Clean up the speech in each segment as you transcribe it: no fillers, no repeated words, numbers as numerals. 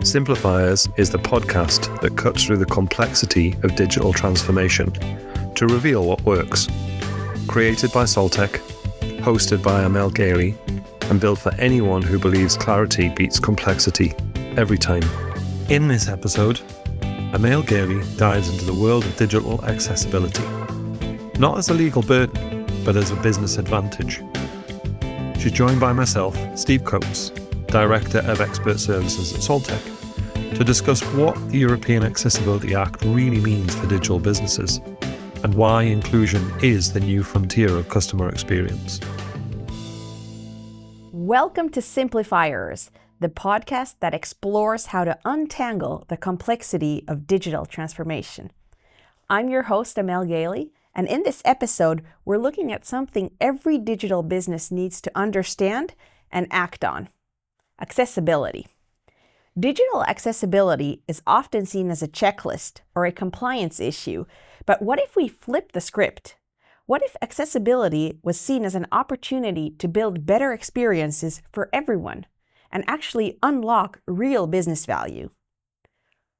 Simplifiers is the podcast that cuts through the complexity of digital transformation to reveal what works. Created by Solteq, hosted by Amel Gaily, and built for anyone who believes clarity beats complexity every time. In this episode, Amel Gaily dives into the world of digital accessibility, not as a legal burden, but as a business advantage. She's joined by myself, Steve Coates, Director of Expert Services at Solteq, to discuss what the European Accessibility Act really means for digital businesses and why inclusion is the new frontier of customer experience. Welcome to Simplifiers, the podcast that explores how to untangle the complexity of digital transformation. I'm your host, Amel Gaily, and in this episode, we're looking at something every digital business needs to understand and act on: accessibility. Digital accessibility is often seen as a checklist or a compliance issue, but what if we flip the script? What if accessibility was seen as an opportunity to build better experiences for everyone and actually unlock real business value?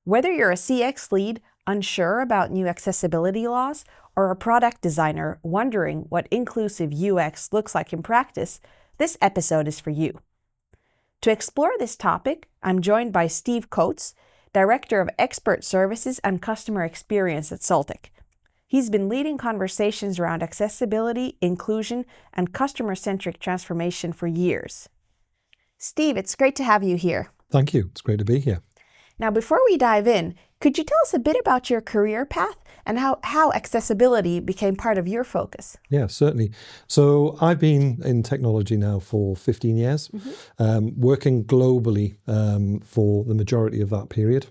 Whether you're a CX lead unsure about new accessibility laws or a product designer wondering what inclusive UX looks like in practice, this episode is for you. To explore this topic, I'm joined by Steve Coates, Director of Expert Services and Customer Experience at Solteq. He's been leading conversations around accessibility, inclusion, and customer-centric transformation for years. Steve, it's great to have you here. Thank you. It's great to be here. Now, before we dive in, could you tell us a bit about your career path and how accessibility became part of your focus? Yeah, certainly. So I've been in technology now for 15 years, working globally for the majority of that period.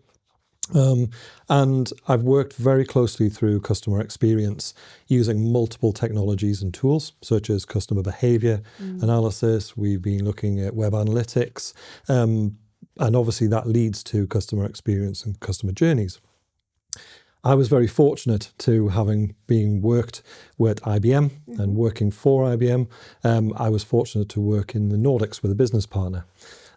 And I've worked very closely through customer experience using multiple technologies and tools, such as customer behavior analysis. We've been looking at web analytics, and obviously that leads to customer experience and customer journeys. I was very fortunate to having been worked with IBM and working for IBM. I was fortunate to work in the Nordics with a business partner.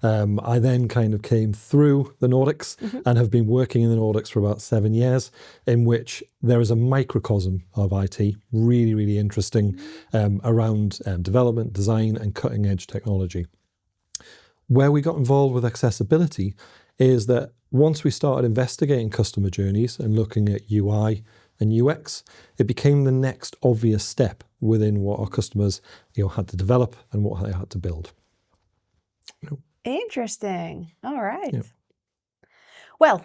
I then kind of came through the Nordics and have been working in the Nordics for about 7 years, in which there is a microcosm of IT, really, really interesting, around development, design, and cutting edge technology. Where we got involved with accessibility is that once we started investigating customer journeys and looking at UI and UX, it became the next obvious step within what our customers had to develop and what they had to build. Interesting. All right. Yeah. Well,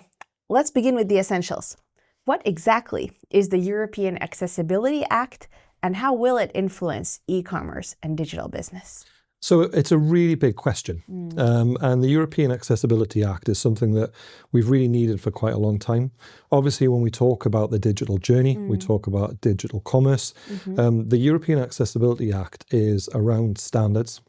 let's begin with the essentials. What exactly is the European Accessibility Act, and how will it influence e-commerce and digital business? So it's a really big question. And the European Accessibility Act is something that we've really needed for quite a long time. Obviously, when we talk about the digital journey, we talk about digital commerce. The European Accessibility Act is around standards.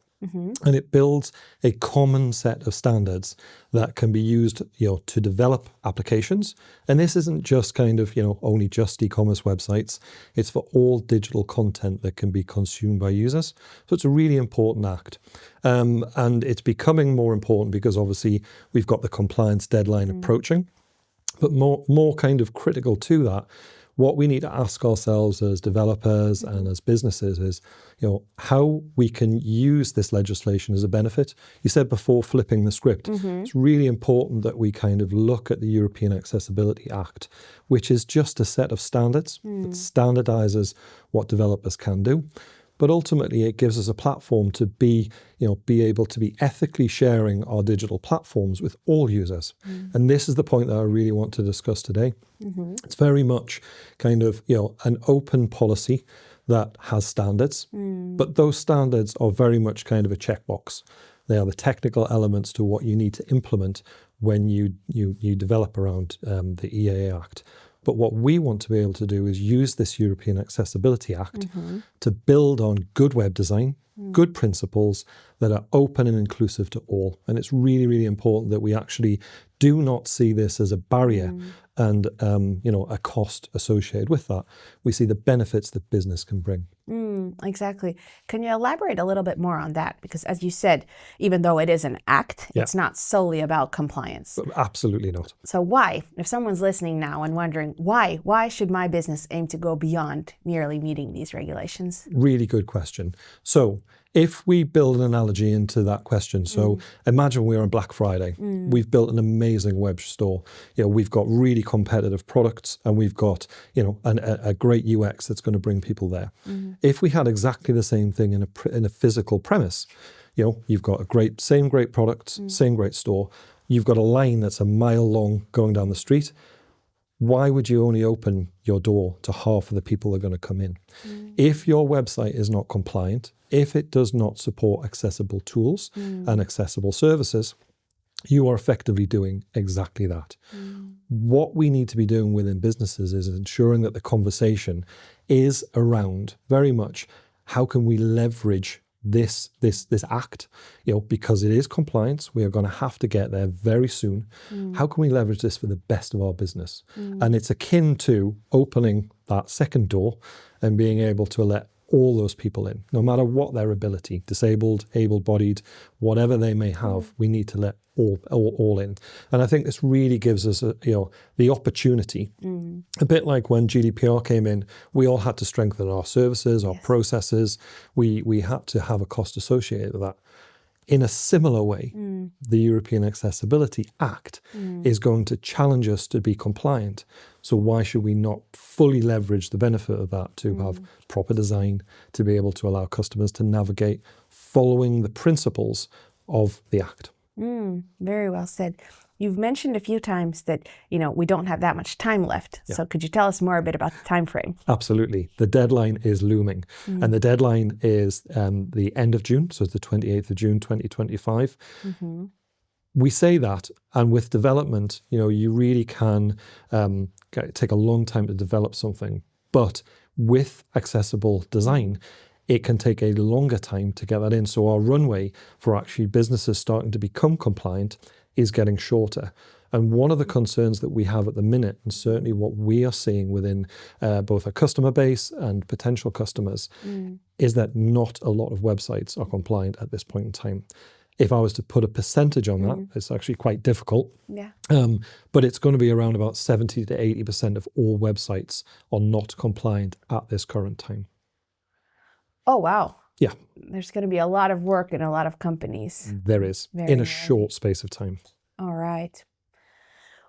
And it builds a common set of standards that can be used, to develop applications. And this isn't just kind of, only just e-commerce websites. It's for all digital content that can be consumed by users. So it's a really important act. And it's becoming more important because obviously we've got the compliance deadline approaching. But more kind of critical to that, what we need to ask ourselves as developers and as businesses is, how we can use this legislation as a benefit. You said before flipping the script. It's really important that we kind of look at the European Accessibility Act, which is just a set of standards that standardizes what developers can do. But ultimately, it gives us a platform to be able to be ethically sharing our digital platforms with all users. And this is the point that I really want to discuss today. It's very much kind of, an open policy that has standards, but those standards are very much kind of a checkbox. They are the technical elements to what you need to implement when you develop around the EAA Act. But what we want to be able to do is use this European Accessibility Act to build on good web design, good principles that are open and inclusive to all. And it's really, really important that we actually do not see this as a barrier and a cost associated with that. We see the benefits that business can bring. Exactly. Can you elaborate a little bit more on that? Because as you said, even though it is an act, it's not solely about compliance. Absolutely not. So why, if someone's listening now and wondering why should my business aim to go beyond merely meeting these regulations? Really good question. So if we build an analogy into that question, so imagine we're on Black Friday. We've built an amazing web store. We've got really competitive products, and we've got a great UX that's going to bring people there. If we had exactly the same thing in a physical premise, you've got same great products, same great store. You've got a line that's a mile long going down the street. Why would you only open your door to half of the people that are going to come in? If your website is not compliant, if it does not support accessible tools and accessible services, you are effectively doing exactly that. What we need to be doing within businesses is ensuring that the conversation is around very much how can we leverage this act, because it is compliance. We are going to have to get there very soon. How can we leverage this for the best of our business? And it's akin to opening that second door and being able to let all those people in, no matter what their ability, disabled, able-bodied, whatever they may have, we need to let all in. And I think this really gives us the opportunity, a bit like when GDPR came in, we all had to strengthen our services, our processes. We had to have a cost associated with that. In a similar way, the European Accessibility Act is going to challenge us to be compliant. So why should we not fully leverage the benefit of that to have proper design, to be able to allow customers to navigate following the principles of the Act? Very well said. You've mentioned a few times that, we don't have that much time left. So could you tell us more a bit about the time frame? Absolutely. The deadline is looming. And the deadline is the end of June. So it's the 28th of June, 2025. We say that, and with development, you really can take a long time to develop something. But with accessible design, it can take a longer time to get that in. So our runway for actually businesses starting to become compliant is getting shorter. And one of the concerns that we have at the minute, and certainly what we are seeing within both our customer base and potential customers, is that not a lot of websites are compliant at this point in time. If I was to put a percentage on that, it's actually quite difficult. But it's going to be around about 70 to 80% of all websites are not compliant at this current time. Oh, wow. Yeah. There's going to be a lot of work in a lot of companies. There is, in a short space of time. All right.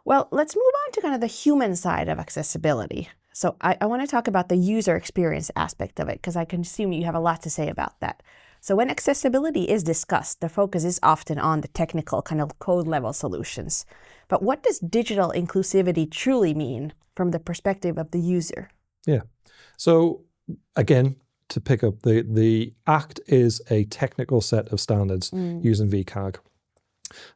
Well, let's move on to kind of the human side of accessibility. So I want to talk about the user experience aspect of it, because I can assume you have a lot to say about that. So when accessibility is discussed, the focus is often on the technical kind of code level solutions. But what does digital inclusivity truly mean from the perspective of the user? Yeah. So again, to pick up, the Act is a technical set of standards using VCAG.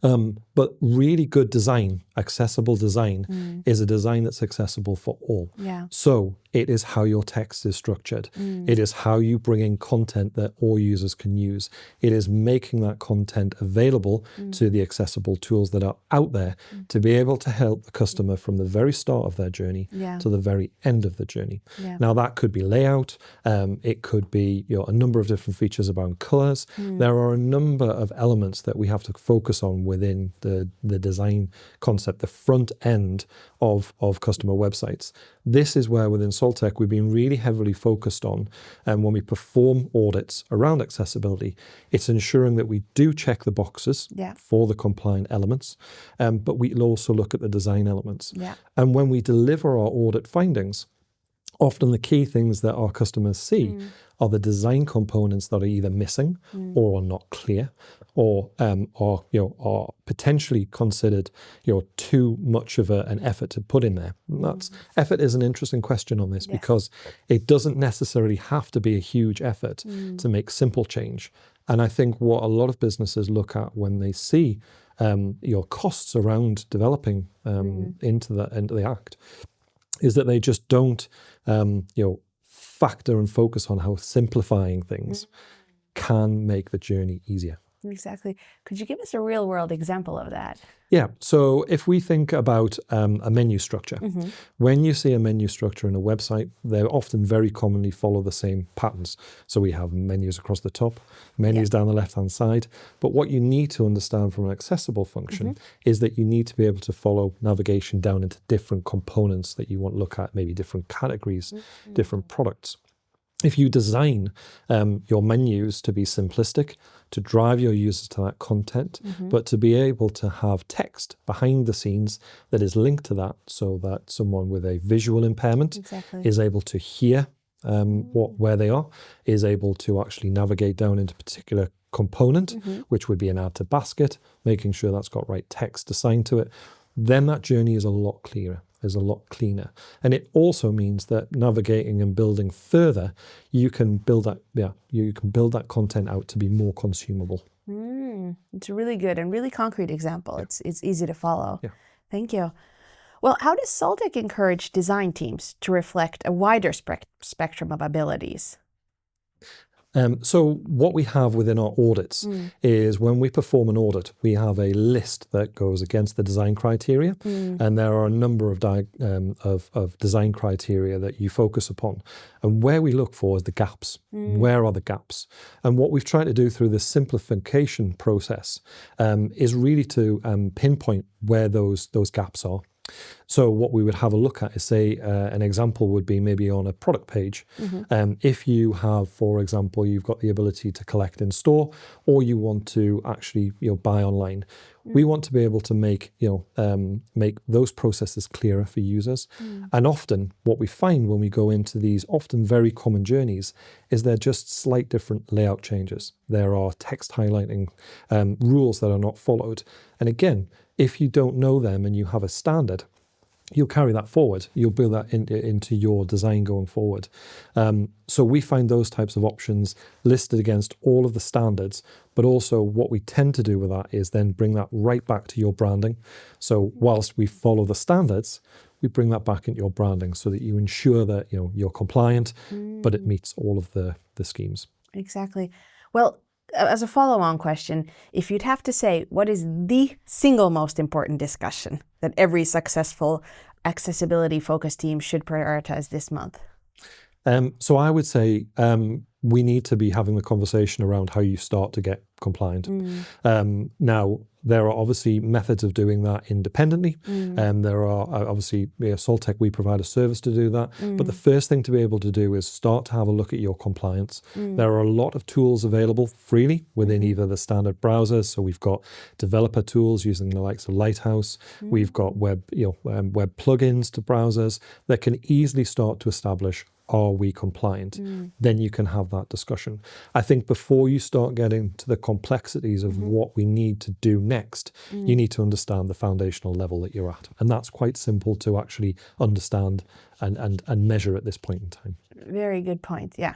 But really good design, accessible design, is a design that's accessible for all. So it is how your text is structured. It is how you bring in content that all users can use. It is making that content available to the accessible tools that are out there to be able to help the customer from the very start of their journey to the very end of the journey. Now that could be layout. It could be a number of different features about colors. There are a number of elements that we have to focus on within the design concept, the front end of customer websites. This is where within Solteq we've been really heavily focused on, and when we perform audits around accessibility, it's ensuring that we do check the boxes for the compliant elements, but we also look at the design elements. And when we deliver our audit findings, often the key things that our customers see are the design components that are either missing or are not clear, or are potentially considered too much of an effort to put in there. And effort is an interesting question on this because it doesn't necessarily have to be a huge effort to make simple change. And I think what a lot of businesses look at when they see your costs around developing into the Act is that they just don't factor and focus on how simplifying things can make the journey easier. Exactly. Could you give us a real world example of that? Yeah, so if we think about a menu structure, when you see a menu structure in a website, they often very commonly follow the same patterns. So we have menus across the top, menus down the left-hand side. But what you need to understand from an accessible function is that you need to be able to follow navigation down into different components that you want to look at, maybe different categories, different products. If you design your menus to be simplistic, to drive your users to that content, but to be able to have text behind the scenes that is linked to that so that someone with a visual impairment is able to hear where they are, is able to actually navigate down into a particular component, which would be an add to basket, making sure that's got right text assigned to it, then that journey is a lot clearer. Is a lot cleaner. And it also means that navigating and building further, you can build that content out to be more consumable. It's a really good and really concrete example. Yeah. It's easy to follow. Yeah. Thank you. Well, how does Solteq encourage design teams to reflect a wider spectrum of abilities? So what we have within our audits is when we perform an audit, we have a list that goes against the design criteria, and there are a number of design criteria that you focus upon. And where we look for is the gaps. Where are the gaps? And what we've tried to do through this simplification process is really to pinpoint where those gaps are. So what we would have a look at is, say, an example would be maybe on a product page. If you have, for example, you've got the ability to collect in store, or you want to actually buy online, we want to be able to make those processes clearer for users. And often what we find when we go into these often very common journeys is they're just slight different layout changes. There are text highlighting rules that are not followed. And again, if you don't know them and you have a standard, you'll carry that forward. You'll build that into your design going forward. So we find those types of options listed against all of the standards, but also what we tend to do with that is then bring that right back to your branding. So whilst we follow the standards, we bring that back into your branding so that you ensure that you're compliant, but it meets all of the schemes. Exactly. Well, as a follow-on question, if you'd have to say, what is the single most important discussion that every successful accessibility-focused team should prioritize this month? So I would say we need to be having the conversation around how you start to get compliant. Now, there are obviously methods of doing that independently. There are obviously, Solteq, we provide a service to do that. But the first thing to be able to do is start to have a look at your compliance. There are a lot of tools available freely within either the standard browsers. So we've got developer tools using the likes of Lighthouse. We've got web plugins to browsers that can easily start to establish, are we compliant? Then you can have that discussion. I think before you start getting to the complexities of what we need to do next, you need to understand the foundational level that you're at. And that's quite simple to actually understand and measure at this point in time. Very good point, yeah.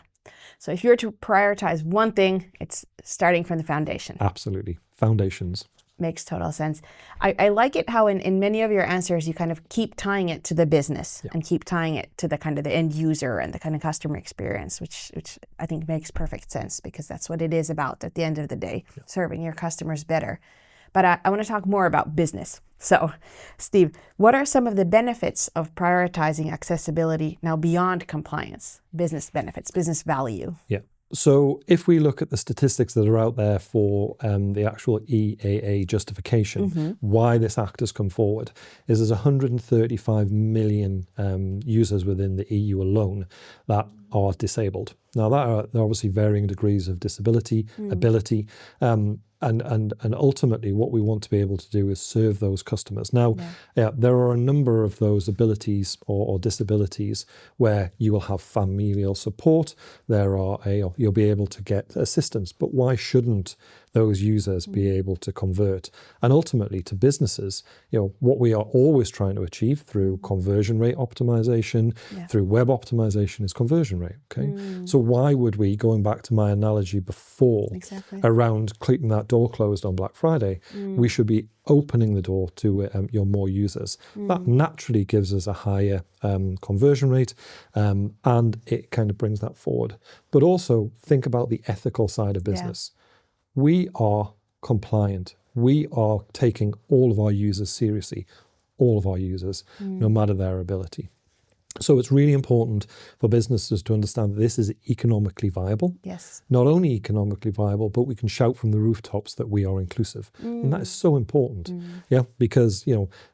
So if you're to prioritize one thing, it's starting from the foundation. Absolutely. Foundations. Makes total sense. I like it how in many of your answers, you kind of keep tying it to the business and keep tying it to the kind of the end user and the kind of customer experience, which I think makes perfect sense because that's what it is about at the end of the day, serving your customers better. But I want to talk more about business. So, Steve, what are some of the benefits of prioritizing accessibility now beyond compliance? Business benefits, business value. Yeah. So if we look at the statistics that are out there for the actual EAA justification, why this act has come forward, is there's 135 million users within the EU alone that are disabled. Now, there are obviously varying degrees of disability, ability, and ultimately what we want to be able to do is serve those customers. Now, there are a number of those abilities or disabilities where you will have familial support. You'll be able to get assistance, but why shouldn't those users be able to convert? And ultimately to businesses, what we are always trying to achieve through conversion rate optimization, through web optimization is conversion rate, okay? So why would we, going back to my analogy before, around keeping that door closed on Black Friday, we should be opening the door to your more users. That naturally gives us a higher conversion rate, and it kind of brings that forward. But also think about the ethical side of business. we are compliant. We are taking all of our users seriously, all of our users, no matter their ability. So it's really important for businesses to understand that this is economically viable. Yes. Not only economically viable, but we can shout from the rooftops that we are inclusive. And that is so important. Yeah, because,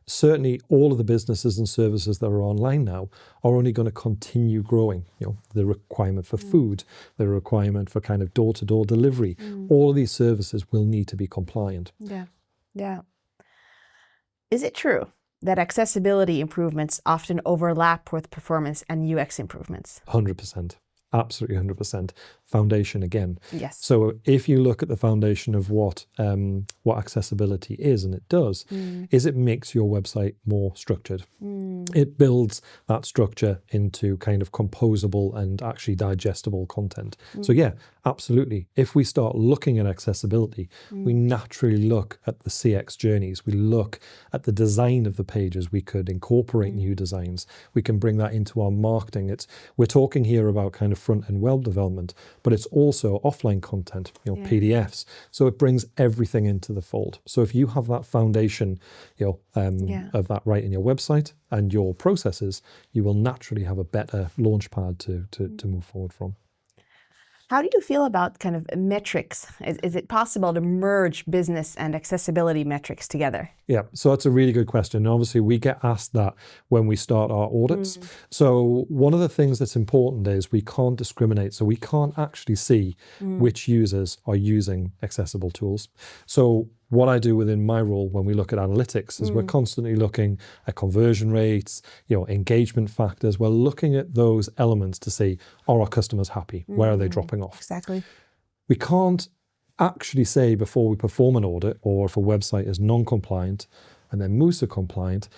certainly all of the businesses and services that are online now are only going to continue growing. The requirement for food, the requirement for kind of door-to-door delivery, all of these services will need to be compliant. Yeah. Yeah. Is it true that accessibility improvements often overlap with performance and UX improvements? 100%. Absolutely 100%. Foundation again. Yes. So if you look at the foundation of what accessibility is, and it does, is it makes your website more structured. It builds that structure into kind of composable and actually digestible content. So yeah, absolutely. If we start looking at accessibility, we naturally look at the CX journeys. We look at the design of the pages. We could incorporate new designs. We can bring that into our marketing. We're talking here about kind of front-end web development, but it's also offline content, PDFs. So it brings everything into the fold. So if you have that foundation, of that right in your website and your processes, you will naturally have a better launch pad to move forward from. How do you feel about kind of metrics? Is it possible to merge business and accessibility metrics together? Yeah, so that's a really good question. Obviously, we get asked that when we start our audits. So one of the things that's important is we can't discriminate. So we can't actually see which users are using accessible tools. So what I do within my role when we look at analytics is we're constantly looking at conversion rates, engagement factors. We're looking at those elements to see, are our customers happy? Where are they dropping off? Exactly. We can't actually say before we perform an audit, or if a website is non-compliant and then moves to compliant,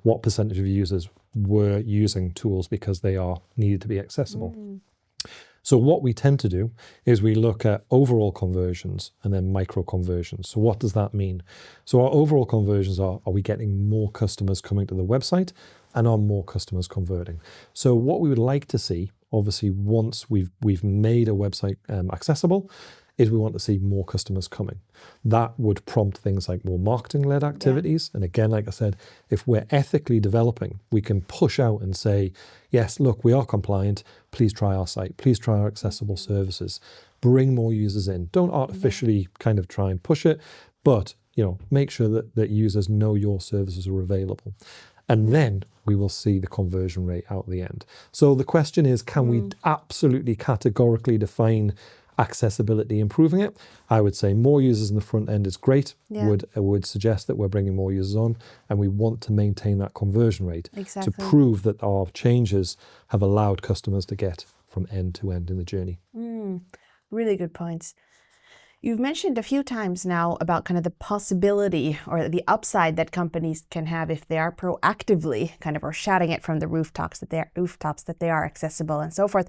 what percentage of users were using tools because they are needed to be accessible. So what we tend to do is we look at overall conversions and then micro conversions. So what does that mean? So our overall conversions are we getting more customers coming to the website, and are more customers converting? So what we would like to see, obviously, once we've made a website accessible, is we want to see more customers coming. That would prompt things like more marketing-led activities. And again, like I said, if we're ethically developing, we can push out and say, yes, look, we are compliant. Please try our site. Please try our accessible services. Bring more users in. Don't artificially kind of try and push it, but make sure that users know your services are available. And then we will see the conversion rate out the end. So the question is, can we absolutely categorically define accessibility improving it? I would say more users in the front end is great. Would suggest that we're bringing more users on, and we want to maintain that conversion rate to prove that our changes have allowed customers to get from end to end in the journey. Really good points. You've mentioned a few times now about kind of the possibility or the upside that companies can have if they are proactively kind of or shouting it from the rooftops that they are accessible and so forth.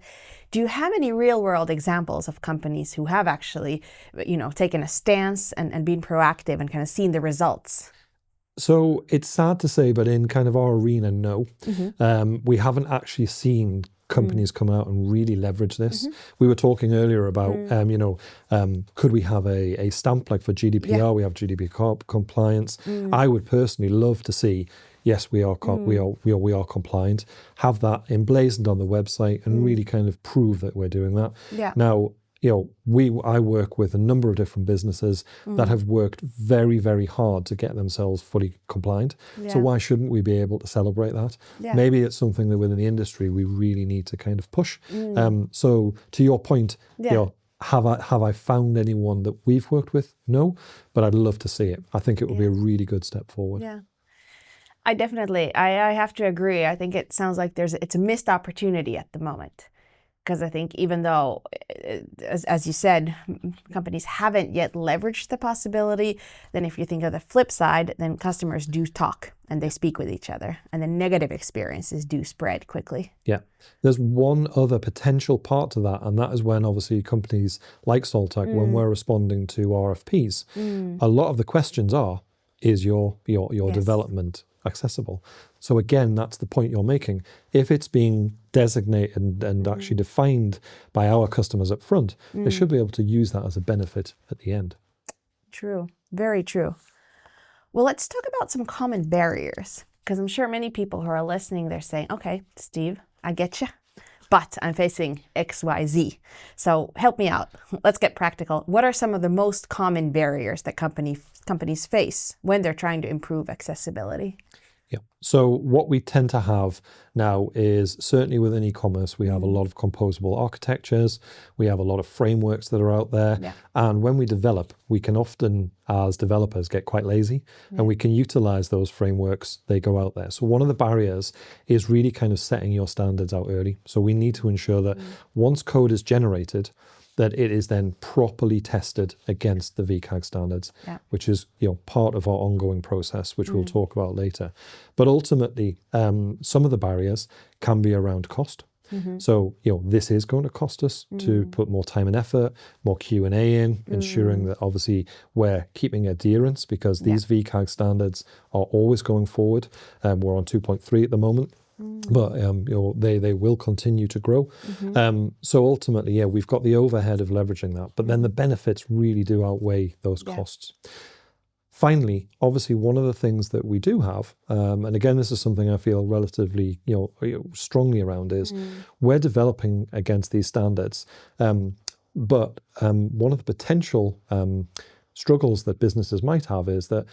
Do you have any real world examples of companies who have actually, taken a stance and been proactive and kind of seen the results? So it's sad to say, but in kind of our arena, no. We haven't actually seen companies come out and really leverage this. We were talking earlier about, could we have a stamp like for GDPR? We have GDPR compliance. I would personally love to see, yes, we are compliant. Have that emblazoned on the website and really kind of prove that we're doing that. Now, I work with a number of different businesses that have worked very, very hard to get themselves fully compliant. So why shouldn't we be able to celebrate that? Maybe it's something that within the industry we really need to kind of push. So to your point, have I found anyone that we've worked with? No, but I'd love to see it. I think it would be a really good step forward. I have to agree. I think it sounds like it's a missed opportunity at the moment. Because I think even though, as you said, companies haven't yet leveraged the possibility, then if you think of the flip side, then customers do talk and they speak with each other, and the negative experiences do spread quickly. Yeah. There's one other potential part to that, and that is when obviously companies like Solteq, when we're responding to RFPs, a lot of the questions is your development accessible. So again, that's the point you're making. If it's being designated and actually defined by our customers up front, they should be able to use that as a benefit at the end. True. Very true. Well, let's talk about some common barriers, because I'm sure many people who are listening, they're saying, okay, Steve, I get you, but I'm facing X, Y, Z. So help me out. Let's get practical. What are some of the most common barriers that companies face when they're trying to improve accessibility? Yeah. So what we tend to have now is, certainly within e-commerce, we have a lot of composable architectures. We have a lot of frameworks that are out there. Yeah. And when we develop, we can often, as developers, get quite lazy and we can utilize those frameworks. They go out there. So one of the barriers is really kind of setting your standards out early. So we need to ensure that once code is generated, that it is then properly tested against the VCAG standards, which is part of our ongoing process, which we'll talk about later. But ultimately, some of the barriers can be around cost. So this is going to cost us to put more time and effort, more Q&A in, ensuring that obviously we're keeping adherence, because these VCAG standards are always going forward. We're on 2.3 at the moment. But they will continue to grow. So ultimately, we've got the overhead of leveraging that, but then the benefits really do outweigh those costs. Finally, obviously, one of the things that we do have, and again, this is something I feel relatively strongly around, is we're developing against these standards. But one of the potential struggles that businesses might have is that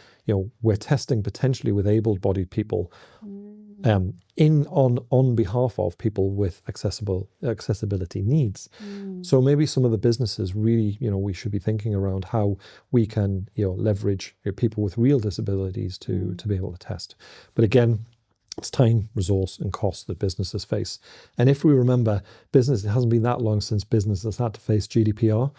we're testing potentially with able-bodied people. On behalf of people with accessibility needs. So maybe some of the businesses really, we should be thinking around how we can, leverage people with real disabilities to be able to test. But again, it's time, resource, and cost that businesses face. And if we remember, it hasn't been that long since businesses had to face GDPR.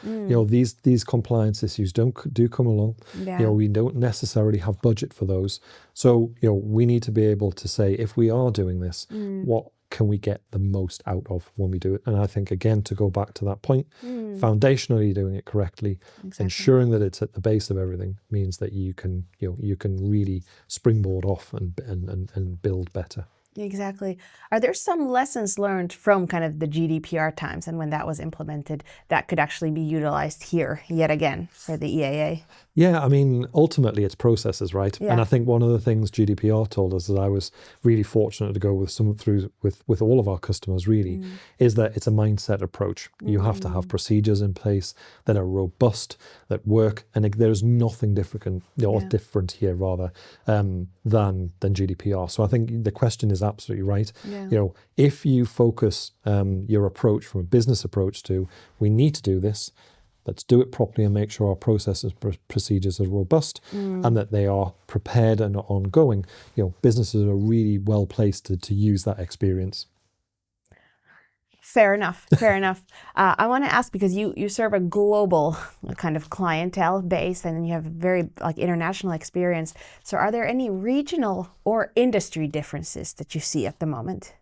These compliance issues do come along. We don't necessarily have budget for those. So, we need to be able to say, if we are doing this, what can we get the most out of when we do it? And I think, again, to go back to that point, foundationally doing it correctly, ensuring that it's at the base of everything, means that you can really springboard off and build better. Exactly. Are there some lessons learned from kind of the GDPR times and when that was implemented that could actually be utilized here yet again for the EAA? Yeah, I mean, ultimately it's processes, right? Yeah. And I think one of the things GDPR told us, that I was really fortunate to go with all of our customers really, is that it's a mindset approach. You have to have procedures in place that are robust, that work, and there's nothing different, different here rather than GDPR. So I think the question is absolutely right. If you focus your approach from a business approach to, we need to do this, let's do it properly and make sure our processes, procedures are robust and that they are prepared and ongoing. Businesses are really well placed to use that experience. Fair enough. I want to ask, because you serve a global kind of clientele base and you have very international experience. So are there any regional or industry differences that you see at the moment?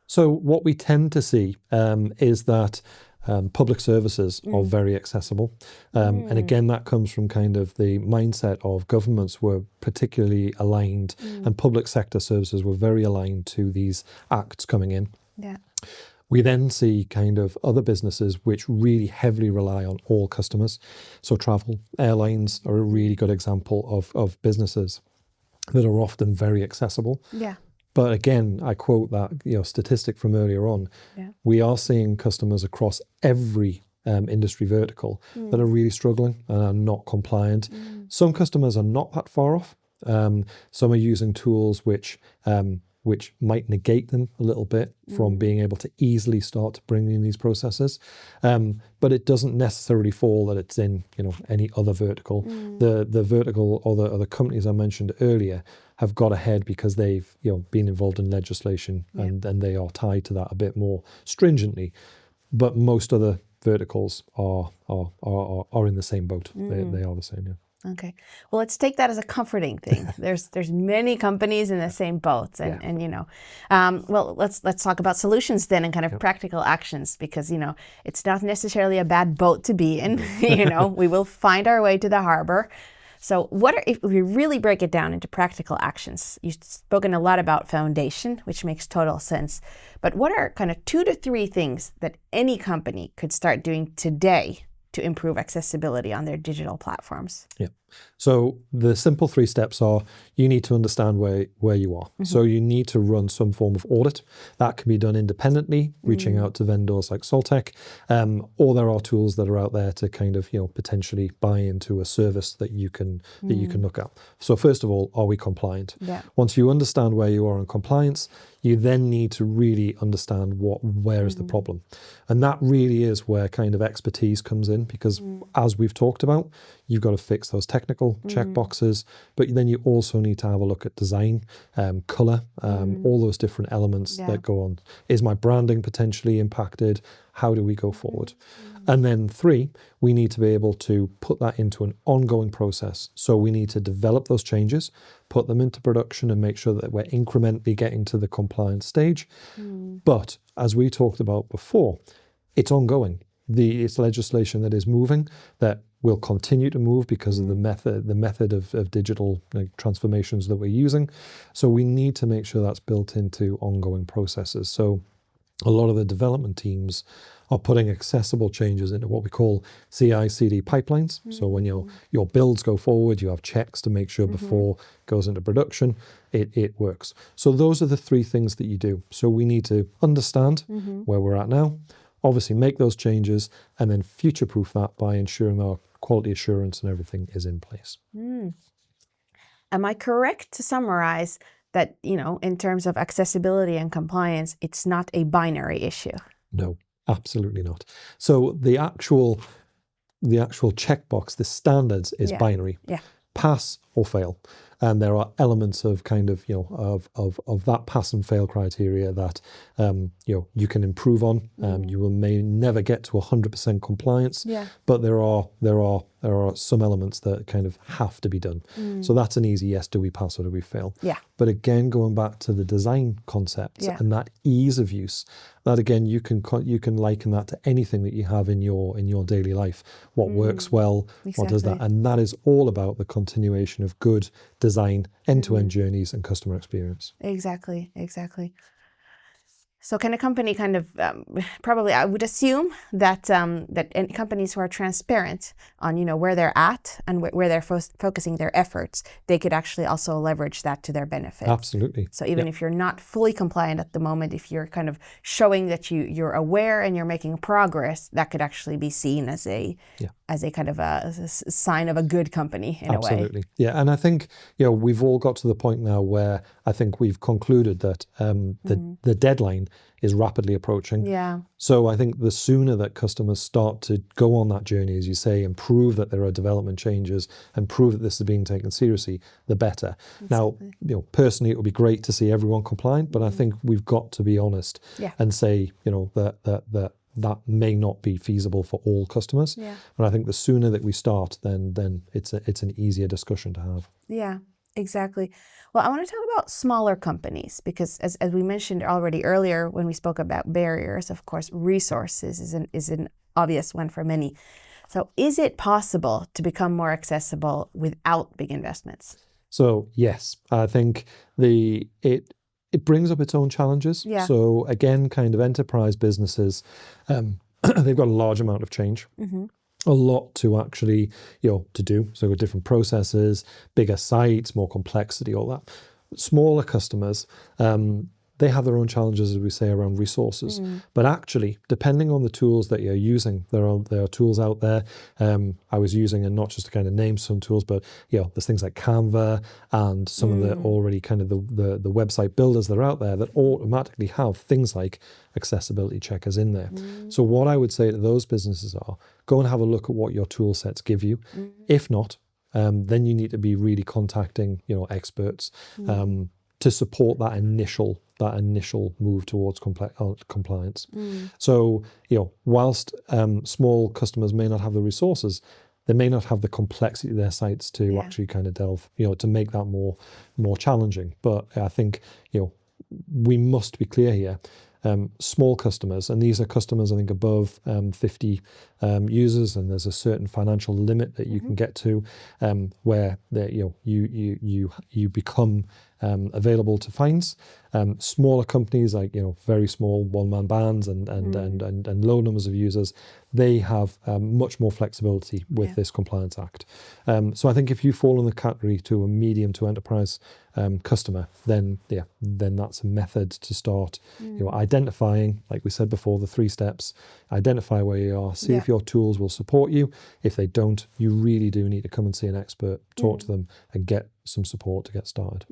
So what we tend to see is that public services are very accessible. And again, that comes from kind of the mindset of governments were particularly aligned and public sector services were very aligned to these acts coming in. Yeah. We then see kind of other businesses which really heavily rely on all customers. So travel, airlines are a really good example of businesses that are often very accessible. Yeah. But again, I quote that statistic from earlier on. Yeah. We are seeing customers across every industry vertical that are really struggling and are not compliant. Some customers are not that far off. Some are using tools which might negate them a little bit from being able to easily start to bring in these processes. But it doesn't necessarily fall that it's in any other vertical. The vertical or the companies I mentioned earlier have got ahead because they've been involved in legislation and they are tied to that a bit more stringently. But most other verticals are in the same boat. They are the same, yeah. Okay. Well, let's take that as a comforting thing. There's many companies in the same boats, and well, let's talk about solutions then and kind of practical actions, because it's not necessarily a bad boat to be in. We will find our way to the harbor. So if we really break it down into practical actions, you've spoken a lot about foundation, which makes total sense. But what are kind of 2 to 3 things that any company could start doing today to improve accessibility on their digital platforms? Yeah. So the simple 3 steps are, you need to understand where you are. So you need to run some form of audit. That can be done independently, reaching out to vendors like Solteq, or there are tools that are out there to kind of, potentially buy into a service that you can look at. So first of all, are we compliant? Yeah. Once you understand where you are in compliance, you then need to really understand where is the problem. And that really is where kind of expertise comes in, because as we've talked about, you've got to fix those technical checkboxes, but then you also need to have a look at design, color, all those different elements that go on. Is my branding potentially impacted? How do we go forward? And then 3, we need to be able to put that into an ongoing process. So we need to develop those changes, put them into production, and make sure that we're incrementally getting to the compliance stage. But as we talked about before, it's ongoing. It's legislation that is moving, that will continue to move because of the method of digital transformations that we're using. So we need to make sure that's built into ongoing processes. So a lot of the development teams are putting accessible changes into what we call CI/CD pipelines. So when your builds go forward, you have checks to make sure before it goes into production, it works. So those are the 3 things that you do. So we need to understand where we're at now, obviously make those changes, and then future-proof that by ensuring our quality assurance and everything is in place. Am I correct to summarize that, in terms of accessibility and compliance, it's not a binary issue? No, absolutely not. So the actual checkbox, the standards is binary. Yeah. Pass or fail. And there are elements of kind of, of that pass and fail criteria that, you can improve on. You may never get to 100% compliance, but there are some elements that kind of have to be done. So that's an easy yes, do we pass or do we fail? Yeah. But again, going back to the design concept and that ease of use, that again, you can liken that to anything that you have in your daily life. What works well, what does that? And that is all about the continuation of good design, end-to-end journeys and customer experience. Exactly. So can a company kind of, probably I would assume that that companies who are transparent on, where they're at and where they're focusing their efforts, they could actually also leverage that to their benefit. Absolutely. So even if you're not fully compliant at the moment, if you're kind of showing that you're aware and you're making progress, that could actually be seen as a kind of a sign of a good company in a way. Absolutely. Yeah. And I think, we've all got to the point now where I think we've concluded that the deadline is rapidly approaching. Yeah. So I think the sooner that customers start to go on that journey, as you say, and prove that there are development changes and prove that this is being taken seriously, the better. Exactly. Now, personally, it would be great to see everyone compliant, but I think we've got to be honest and say, that may not be feasible for all customers. Yeah. But I think the sooner that we start, then it's an easier discussion to have. Yeah, exactly. Well, I want to talk about smaller companies because as we mentioned already earlier when we spoke about barriers, of course, resources is an obvious one for many. So is it possible to become more accessible without big investments? So yes, I think it brings up its own challenges. Yeah. So again, kind of enterprise businesses, they've got a large amount of change. A lot to actually, to do. So with different processes, bigger sites, more complexity, all that. Smaller customers, they have their own challenges, as we say, around resources. But actually, depending on the tools that you're using, there are tools out there. I was using, and not just to kind of name some tools, but there's things like Canva and some of the already kind of the website builders that are out there that automatically have things like accessibility checkers in there. So what I would say to those businesses are, go and have a look at what your tool sets give you. If not, then you need to be really contacting, experts to support that initial move towards compliance. So, whilst small customers may not have the resources, they may not have the complexity of their sites to actually kind of delve, to make that more challenging. But I think, we must be clear here. Small customers, and these are customers I think above 50 users, and there's a certain financial limit that you can get to, where you become available to fines. Smaller companies, like very small one-man bands and low numbers of users, they have much more flexibility with this Compliance Act. So I think if you fall in the category to a medium to enterprise customer, then that's a method to start identifying, like we said before, the 3 steps. Identify where you are, see if your tools will support you. If they don't, you really do need to come and see an expert, talk to them, and get some support to get started.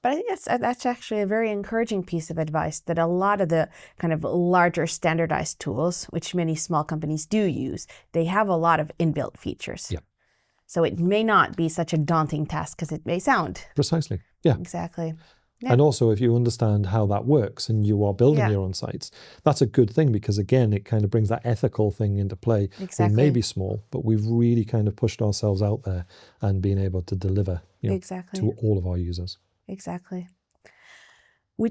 But I think that's actually a very encouraging piece of advice, that a lot of the kind of larger standardized tools, which many small companies do use, they have a lot of inbuilt features. Yeah. So it may not be such a daunting task as it may sound. Precisely. Yeah. Exactly. Yeah. And also, if you understand how that works and you are building your own sites, that's a good thing, because again, it kind of brings that ethical thing into play. Exactly. We may be small, but we've really kind of pushed ourselves out there and been able to deliver to all of our users. Exactly.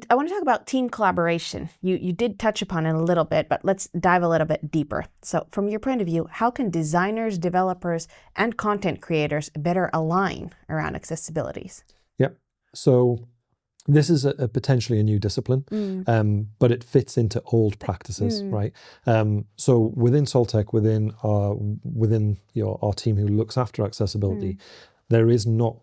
I want to talk about team collaboration. You did touch upon it a little bit, but let's dive a little bit deeper. So from your point of view, how can designers, developers, and content creators better align around accessibilities? Yeah. So this is a potentially a new discipline, but it fits into old practices, right? So within Solteq, within our team who looks after accessibility, there is not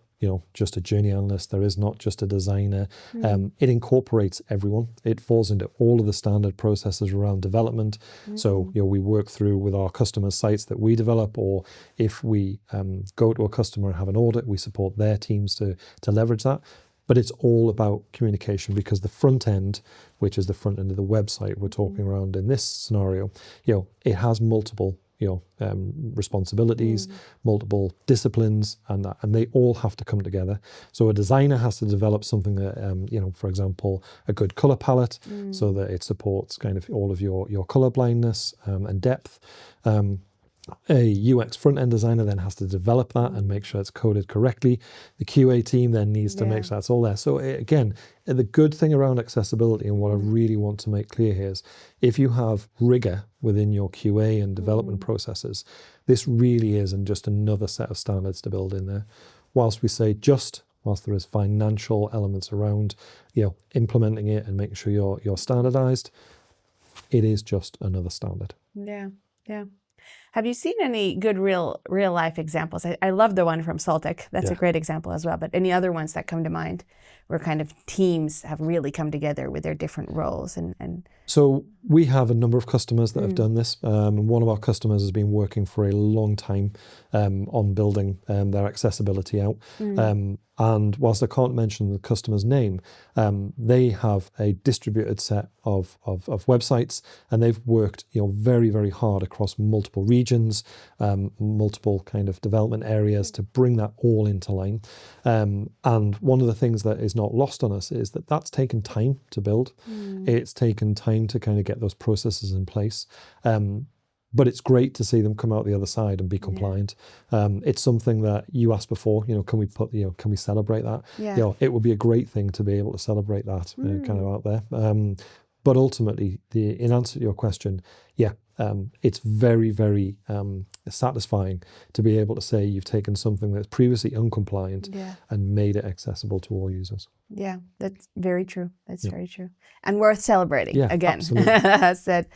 just a journey analyst. There is not just a designer. It incorporates everyone. It falls into all of the standard processes around development. So we work through with our customer sites that we develop, or if we go to a customer and have an audit, we support their teams to leverage that. But it's all about communication, because the front end, which is the front end of the website we're talking around in this scenario, it has multiple responsibilities, multiple disciplines, and they all have to come together. So a designer has to develop something that, for example, a good color palette, so that it supports kind of all of your color blindness and depth. A UX front-end designer then has to develop that and make sure it's coded correctly. The QA team then needs to make sure that's all there. So again, the good thing around accessibility, and what I really want to make clear here, is if you have rigor within your QA and development processes, this really isn't just another set of standards to build in there. Whilst we say whilst there is financial elements around implementing it and making sure you're standardized, it is just another standard. Yeah. Have you seen any good real life examples? I love the one from Solteq. That's a great example as well. But any other ones that come to mind where kind of teams have really come together with their different roles? And So we have a number of customers that have done this. And one of our customers has been working for a long time on building their accessibility out. And whilst I can't mention the customer's name, they have a distributed set of websites, and they've worked very, very hard across multiple regions, multiple kind of development areas to bring that all into line. And one of the things that is not lost on us is that that's taken time to build. It's taken time to kind of get those processes in place. But it's great to see them come out the other side and be compliant. It's something that you asked before, can we put, can we celebrate that? It would be a great thing to be able to celebrate that kind of out there. But ultimately, in answer to your question, it's very, very satisfying to be able to say you've taken something that's previously uncompliant and made it accessible to all users. Yeah, that's very true. That's very true. And worth celebrating again, as said.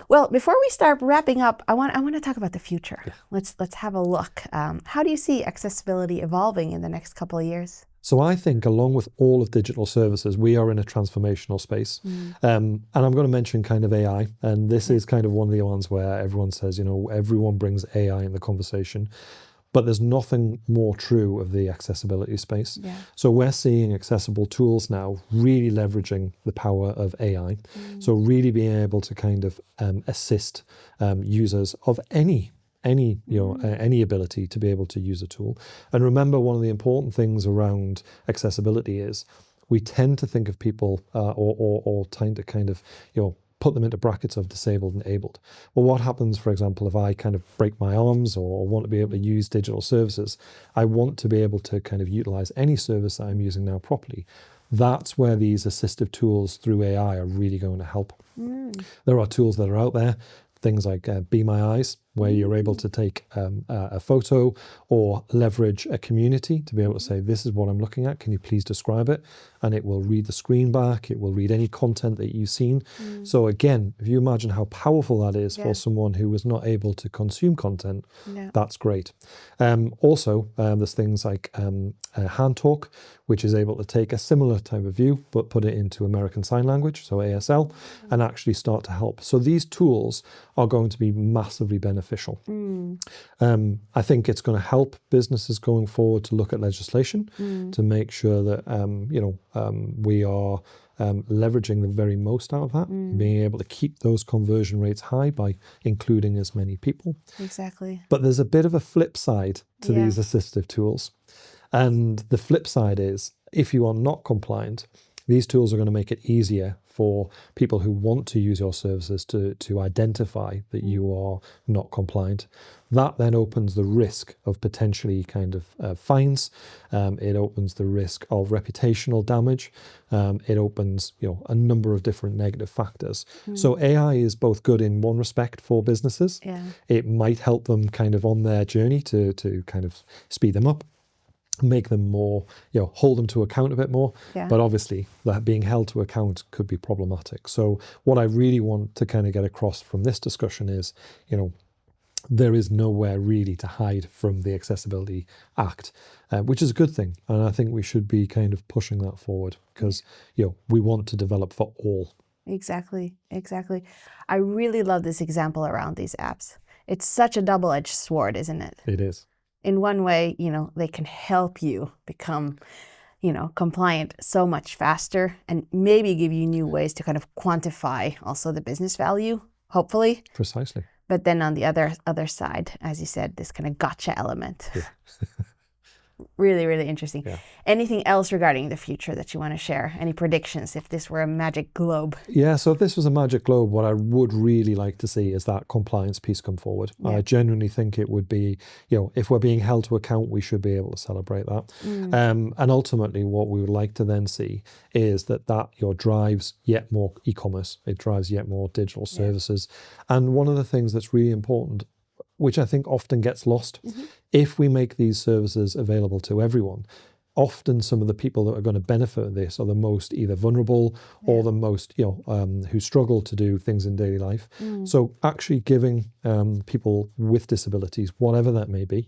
Well, before we start wrapping up, I want to talk about the future. Let's have a look. How do you see accessibility evolving in the next couple of years? So I think along with all of digital services, we are in a transformational space. And I'm going to mention kind of AI. And this is kind of one of the ones where everyone says, everyone brings AI in the conversation. But there's nothing more true of the accessibility space. So we're seeing accessible tools now really leveraging the power of AI. So really being able to kind of assist users of any ability to be able to use a tool. And remember, one of the important things around accessibility is we tend to think of people or tend to kind of, put them into brackets of disabled and abled. Well, what happens, for example, if I kind of break my arms or want to be able to use digital services, I want to be able to kind of utilize any service that I'm using now properly. That's where these assistive tools through AI are really going to help. There are tools that are out there. things like Be My Eyes, where you're able to take a photo or leverage a community to be able to say, this is what I'm looking at, can you please describe it? And it will read the screen back, it will read any content that you've seen. So again, if you imagine how powerful that is for someone who was not able to consume content, that's great. Also, there's things like Hand Talk, which is able to take a similar type of view, but put it into American Sign Language, so ASL, and actually start to help. So these tools are going to be massively beneficial. I think it's going to help businesses going forward to look at legislation to make sure that we are leveraging the very most out of that, being able to keep those conversion rates high by including as many people. Exactly. But there's a bit of a flip side to these assistive tools. And the flip side is, if you are not compliant, these tools are going to make it easier for people who want to use your services to identify that you are not compliant. That then opens the risk of potentially kind of fines. It opens the risk of reputational damage. It opens a number of different negative factors. So AI is both good in one respect for businesses. It might help them kind of on their journey to kind of speed them up, make them more, hold them to account a bit more. But obviously that being held to account could be problematic. So what I really want to kind of get across from this discussion is, there is nowhere really to hide from the Accessibility Act, which is a good thing. And I think we should be kind of pushing that forward because, we want to develop for all. Exactly. I really love this example around these apps. It's such a double-edged sword, isn't it? It is. In one way, they can help you become, compliant so much faster and maybe give you new ways to kind of quantify also the business value, hopefully. Precisely. But then on the other side, as you said, this kind of gotcha element. Really, really interesting. Anything else regarding the future that you want to share? Any predictions if this were a magic globe? Yeah, so if this was a magic globe, what I would really like to see is that compliance piece come forward. I genuinely think it would be, if we're being held to account, we should be able to celebrate that. And ultimately, what we would like to then see is that drives yet more e-commerce. It drives yet more digital services. And one of the things that's really important, which I think often gets lost, if we make these services available to everyone, often some of the people that are going to benefit of this are the most either vulnerable or the most, who struggle to do things in daily life. So actually giving people with disabilities, whatever that may be,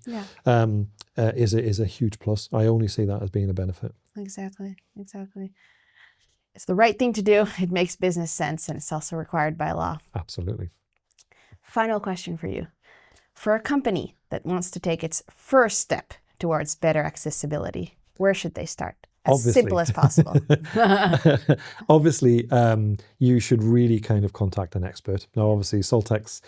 is a huge plus. I only see that as being a benefit. Exactly. It's the right thing to do. It makes business sense, and it's also required by law. Absolutely. Final question for you. For a company that wants to take its first step towards better accessibility, where should they start? As simple as possible. Obviously, you should really kind of contact an expert. Now, obviously, Solteq's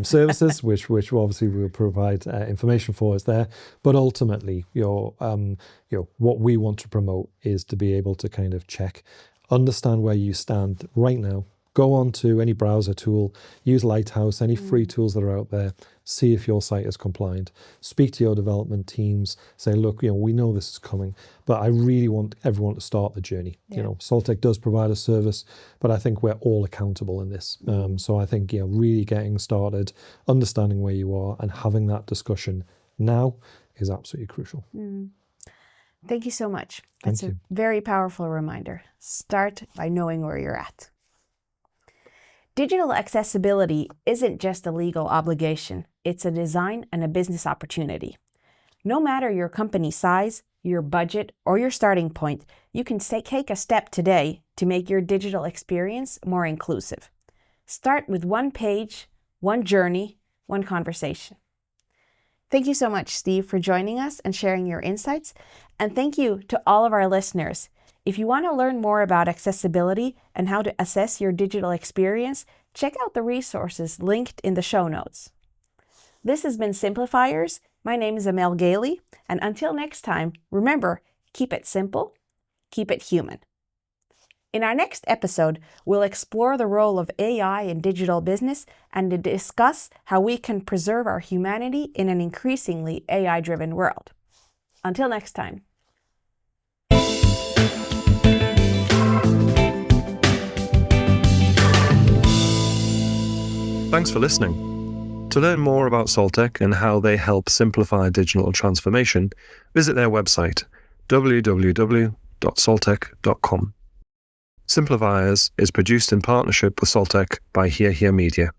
services, which obviously we'll provide information for, is there. But ultimately, what we want to promote is to be able to kind of check, understand where you stand right now. Go on to any browser tool, use Lighthouse, any free tools that are out there, see if your site is compliant. Speak to your development teams, say, look, we know this is coming, but I really want everyone to start the journey. Solteq does provide a service, but I think we're all accountable in this. So I think, really getting started, understanding where you are and having that discussion now is absolutely crucial. Thank you so much. That's a very powerful reminder. Start by knowing where you're at. Digital accessibility isn't just a legal obligation, it's a design and a business opportunity. No matter your company size, your budget, or your starting point, you can take a step today to make your digital experience more inclusive. Start with one page, one journey, one conversation. Thank you so much, Steve, for joining us and sharing your insights. And thank you to all of our listeners. If you want to learn more about accessibility and how to assess your digital experience, check out the resources linked in the show notes. This has been Simplifiers. My name is Amel Gaily, and until next time, remember, keep it simple, keep it human. In our next episode, we'll explore the role of AI in digital business and to discuss how we can preserve our humanity in an increasingly AI-driven world. Until next time. Thanks for listening. To learn more about Solteq and how they help simplify digital transformation, visit their website, www.solteq.com. Simplifiers is produced in partnership with Solteq by Hear Media.